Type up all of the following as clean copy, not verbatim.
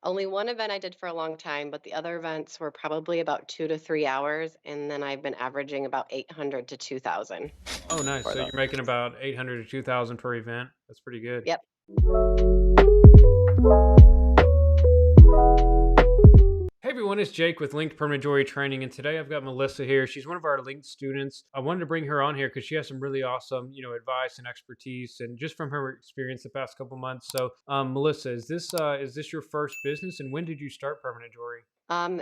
Only one event I did for a long time, but the other events were probably about 2 to 3 hours, and then I've been averaging about 800 to 2,000 Oh, nice. for So you're those. making about 800 to 2,000 per event. That's pretty good. Yep. Hey everyone, it's Jake with Linked Permanent Jewelry Training, and today I've got Melissa here. She's one of our Linked students. I wanted to bring her on here because she has some really awesome, advice and expertise, and just from her experience the past couple months. So, Melissa, is this your first business, and when did you start permanent jewelry?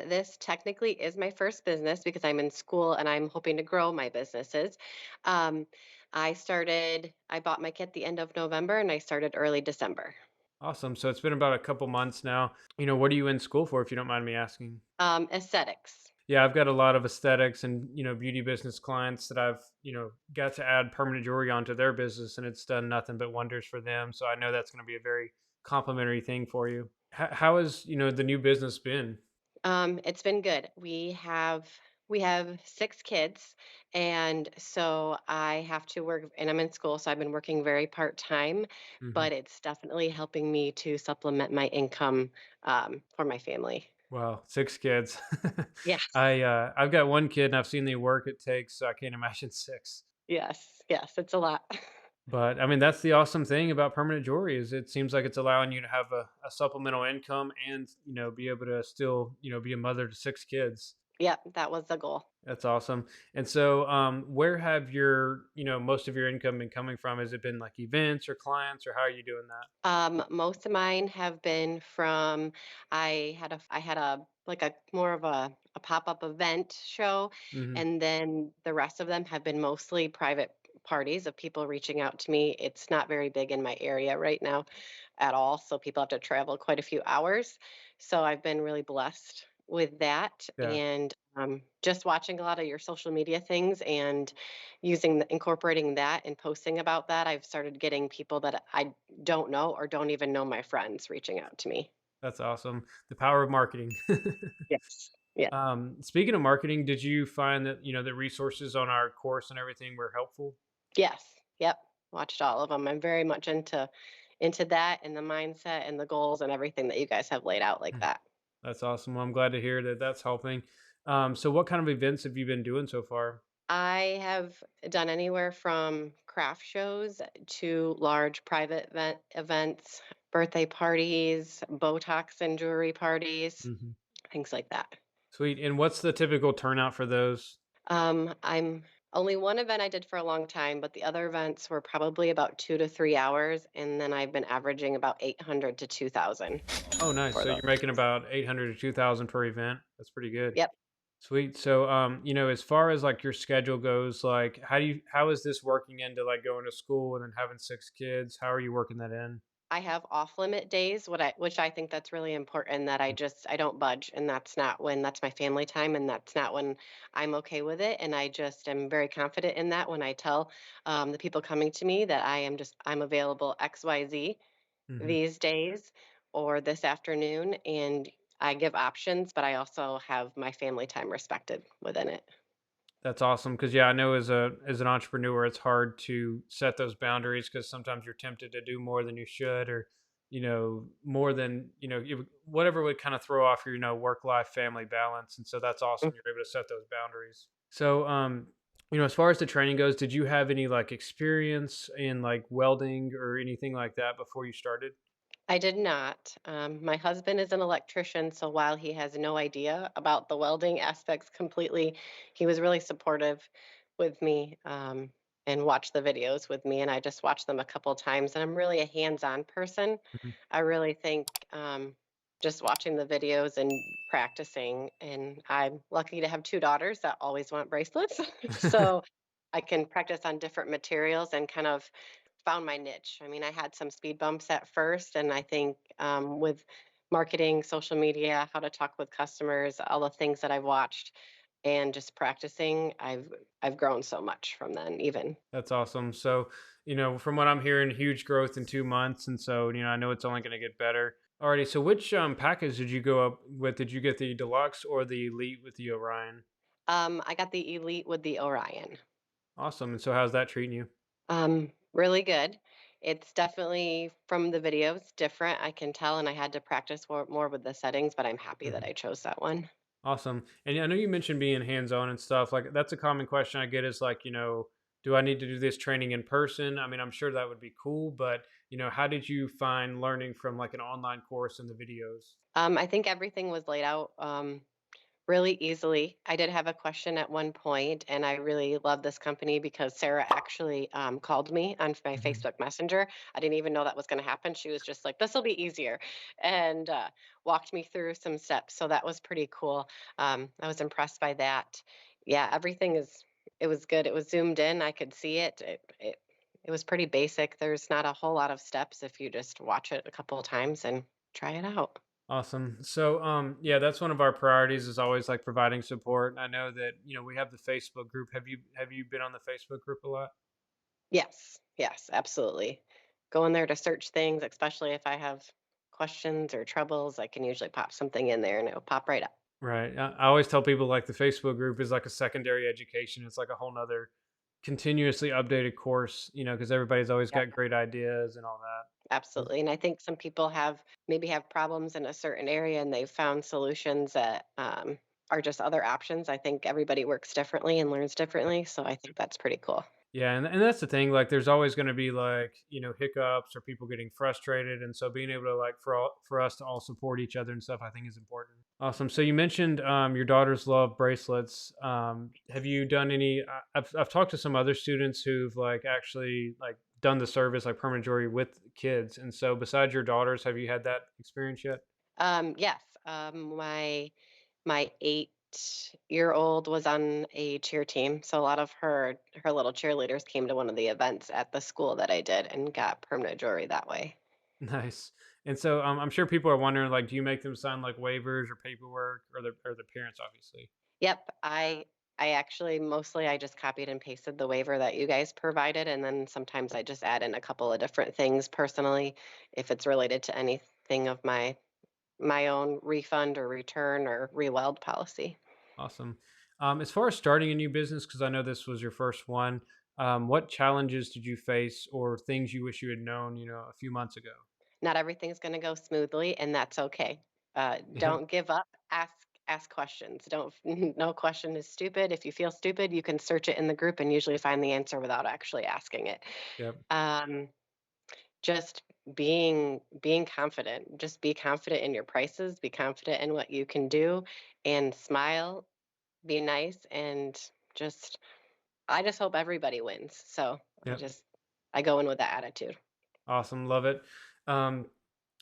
This technically is my first business because I'm in school and I'm hoping to grow my businesses. Um, I bought my kit the end of November and I started early December. Awesome. So it's been about a couple months now. What are you in school for, if you don't mind me asking? Aesthetics. Yeah, I've got a lot of aesthetics and beauty business clients that I've got to add permanent jewelry onto their business, and it's done nothing but wonders for them. So I know that's going to be a very complimentary thing for you. How has the new business been? It's been good. We have 6 kids, and so I have to work and I'm in school, so I've been working very part-time, Hmm. but it's definitely helping me to supplement my income, for my family. Wow, 6 kids. Yes. I've got one kid, and I've seen the work it takes. So I can't imagine six. Yes, yes, it's a lot. But I mean, that's the awesome thing about permanent jewelry is it seems like it's allowing you to have a supplemental income and be able to still be a mother to 6 kids. Yep, that was the goal. That's awesome. And so, where have your most of your income been coming from? Has it been like events or clients, or how are you doing that? Most of mine have been from I had a like a more of a pop-up event show, Hmm. and then the rest of them have been mostly private parties of people reaching out to me. It's not very big in my area right now at all, so people have to travel quite a few hours. So I've been really blessed with that, Yeah, and just watching a lot of your social media things and incorporating that and posting about that, I've started getting people that I don't know or don't even know my friends reaching out to me. that's awesome. The power of marketing. Yes. Yeah. Speaking of marketing, did you find that the resources on our course and everything were helpful? Yes. Yep. Watched all of them. I'm very much into that and the mindset and the goals and everything that you guys have laid out like Mm. that. That's awesome. Well, I'm glad to hear that that's helping. So, what kind of events have you been doing so far? I have done anywhere from craft shows to large private events, birthday parties, Botox and jewelry parties, Hmm. things like that. Sweet. And what's the typical turnout for those? I'm only one event I did for a long time, but the other events were probably about 2 to 3 hours, and then I've been averaging about 800 to 2,000 Oh, nice. for So those. you're making about 800 to 2,000 per event. That's pretty good. Yep. Sweet. So, as far as like your schedule goes, like how is this working into like going to school and then having 6 kids? How are you working that in? I have off limit days, which I think that's really important that I don't budge, and that's my family time, and that's not when I'm okay with it, and I just am very confident in that when I tell the people coming to me that I'm available XYZ Hmm. these days or this afternoon, and I give options, but I also have my family time respected within it. That's awesome because yeah, I know as an entrepreneur, it's hard to set those boundaries because sometimes you're tempted to do more than you should, or more than whatever would kind of throw off your work life family balance. And so that's awesome Mm. you're able to set those boundaries. So as far as the training goes, did you have any like experience in like welding or anything like that before you started? I did not. My husband is an electrician, so while he has no idea about the welding aspects completely, he was really supportive with me and watched the videos with me. And I just watched them a couple times. And I'm really a hands-on person. Mhm. I really think just watching the videos and practicing. And I'm lucky to have 2 daughters that always want bracelets, so I can practice on different materials and kind of found my niche. I mean, I had some speed bumps at first, and I think with marketing, social media, how to talk with customers, all the things that I've watched, and just practicing, I've grown so much from then. Even That's awesome. So, from what I'm hearing, huge growth in 2 months, and so I know it's only going to get better. Alrighty. So, which package did you go up with? Did you get the deluxe or the elite with the Orion? I got the elite with the Orion. Awesome. And so, how's that treating you? Really good. It's definitely from the videos different, I can tell, and I had to practice more with the settings, but I'm happy that Mhm. I chose that one. Awesome. And I know you mentioned being hands-on and stuff. Like that's a common question I get is like, do I need to do this training in person? I mean, I'm sure that would be cool, but how did you find learning from like an online course and the videos? I think everything was laid out, really easily. I did have a question at one point, and I really love this company because Sarah actually called me on my Mhm. Facebook Messenger. I didn't even know that was going to happen. She was just like, "This will be easier," and walked me through some steps. So that was pretty cool. I was impressed by that. Yeah, everything is. It was good. It was zoomed in. I could see it. It was pretty basic. There's not a whole lot of steps if you just watch it a couple of times and try it out. Awesome. So, yeah, that's one of our priorities is always like providing support. I know that we have the Facebook group. Have you been on the Facebook group a lot? Yes, yes, absolutely. Go in there to search things, especially if I have questions or troubles, I can usually pop something in there and it'll pop right up. Right. I always tell people like the Facebook group is like a secondary education. It's like a whole nother continuously updated course, because everybody's always Yep, got great ideas and all that. absolutely. And I think some people have problems in a certain area and they've found solutions that are just other options. I think everybody works differently and learns differently. So I think that's pretty cool. Yeah, and that's the thing. Like, there's always going to be like hiccups or people getting frustrated, and so being able to like for us to all support each other and stuff, I think is important. Awesome. So you mentioned your daughters love bracelets. Have you done any? I've talked to some other students who've like actually like done the service like permanent jewelry with kids, and so besides your daughters, have you had that experience yet? Yes, my 8-year-old was on a cheer team, so a lot of her little cheerleaders came to one of the events at the school that I did and got permanent jewelry that way. Nice. And so I'm sure people are wondering, like, do you make them sign like waivers or paperwork, or the parents, obviously? Yep, I actually mostly I just copied and pasted the waiver that you guys provided, and then sometimes I just add in a couple of different things personally if it's related to anything of my own refund or return or reweld policy. Awesome. As far as starting a new business, because I know this was your first one, what challenges did you face or things you wish you had known, a few months ago? Not everything's going to go smoothly, and that's okay. Yep. Don't give up. Ask questions. Don't no question is stupid. If you feel stupid, you can search it in the group and usually find the answer without actually asking it. Yep. Um, just being confident. Just be confident in your prices. Be confident in what you can do, and smile. Be nice, and just I just hope everybody wins. So Yep. I go in with that attitude. Awesome. Love it. Um,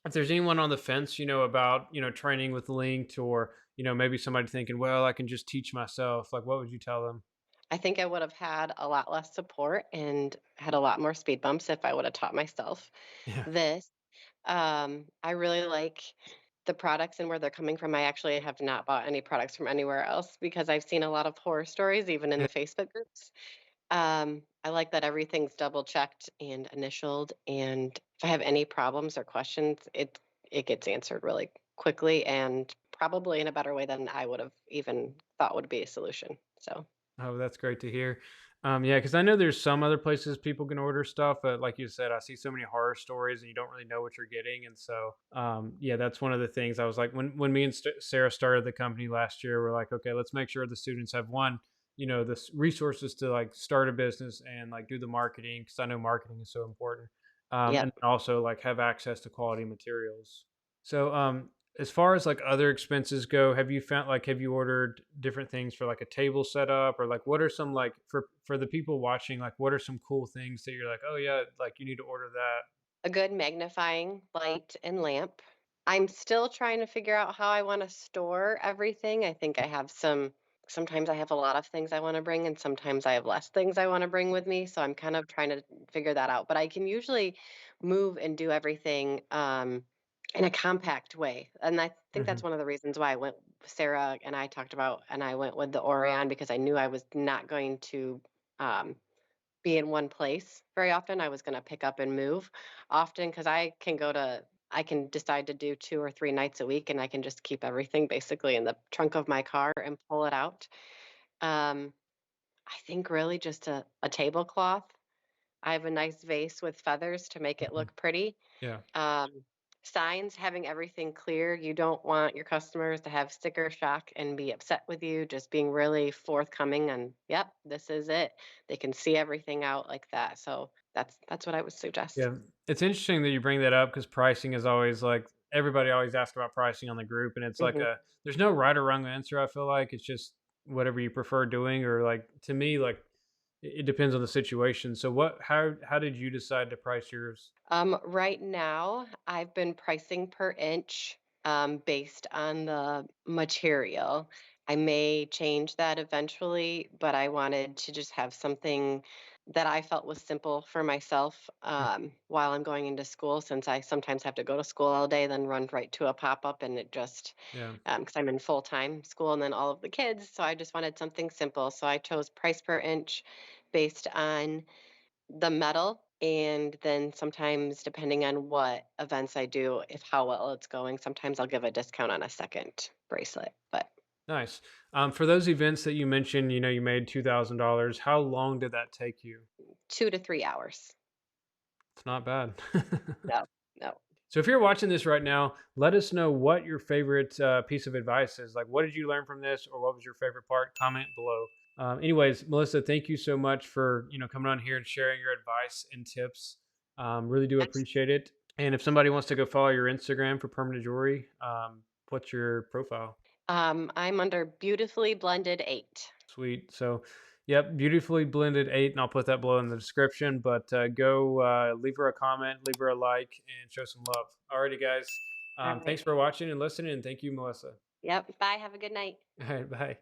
if there's anyone on the fence, about, training with linked or, maybe somebody thinking, well, I can just teach myself, like, what would you tell them? I think I would have had a lot less support and had a lot more speed bumps if I would have taught myself Yeah. this. I really like the products and where they're coming from. I actually have not bought any products from anywhere else because I've seen a lot of horror stories, even in Yeah. the Facebook groups. I like that everything's double checked and initialed, and if I have any problems or questions, it gets answered really quickly and probably in a better way than I would have even thought would be a solution. So, Oh, that's great to hear. Yeah, because I know there's some other places people can order stuff, but like you said, I see so many horror stories, and you don't really know what you're getting. And so, yeah, that's one of the things I was like, when me and Sarah started the company last year, we're like, okay, let's make sure the students have one, the resources to like start a business and like do the marketing, because I know marketing is so important, and yep. also like have access to quality materials. So, as far as like other expenses go, have you ordered different things for like a table setup, or like what are some like for the people watching, like what are some cool things that you're like, oh yeah, like you need to order that? A good magnifying light and lamp. I'm still trying to figure out how I wanna store everything. I think I have sometimes I have a lot of things I wanna bring, and sometimes I have less things I wanna bring with me, so I'm kind of trying to figure that out, but I can usually move and do everything, in a compact way, and I think that's Hmm. one of the reasons why I went Sarah and I talked about and I went with the Orion because I knew I was not going to, um be in one place very often. I was gonna pick up and move often because I can decide to do 2 or 3 nights a week, and I can just keep everything basically in the trunk of my car and pull it out. Um, I think really just a tablecloth I have a nice vase with feathers to make it Mhm. look pretty. Yeah. Um, Signs, having everything clear. You don't want your customers to have sticker shock and be upset with you. Just being really forthcoming and, yep, this is it. They can see everything out like that. So that's what I would suggest. Yeah, it's interesting that you bring that up because pricing is always like everybody always asks about pricing on the group, and it's like Hmm. a there's no right or wrong answer. I feel like it's just whatever you prefer doing, or like to me, like it depends on the situation. So, how did you decide to price yours? Right now, I've been pricing per inch based on the material. I may change that eventually, but I wanted to just have something that I felt was simple for myself Mm. while I'm going into school, since I sometimes have to go to school all day, then run right to a pop up, and it just Yeah, because I'm in full time school and then all of the kids. So I just wanted something simple. So I chose price per inch based on the metal, and then sometimes depending on what events I do, if how well it's going, sometimes I'll give a discount on a second bracelet, but nice. For those events that you mentioned, you made $2,000. How long did that take you? 2 to 3 hours. It's not bad. No, no. So if you're watching this right now, let us know what your favorite piece of advice is. Like, what did you learn from this, or what was your favorite part? Comment below. Anyways, Melissa, thank you so much for coming on here and sharing your advice and tips. Really do Yes. appreciate it. And if somebody wants to go follow your Instagram for permanent jewelry, what's your profile? I'm under Beautifully Blended 8. Sweet. So, yep, beautifully blended 8, and I'll put that below in the description. But go leave her a comment, leave her a like, and show some love. Alrighty, guys. Thanks Alright. for watching and listening, and thank you, Melissa. Yep, bye, have a good night. All right, bye.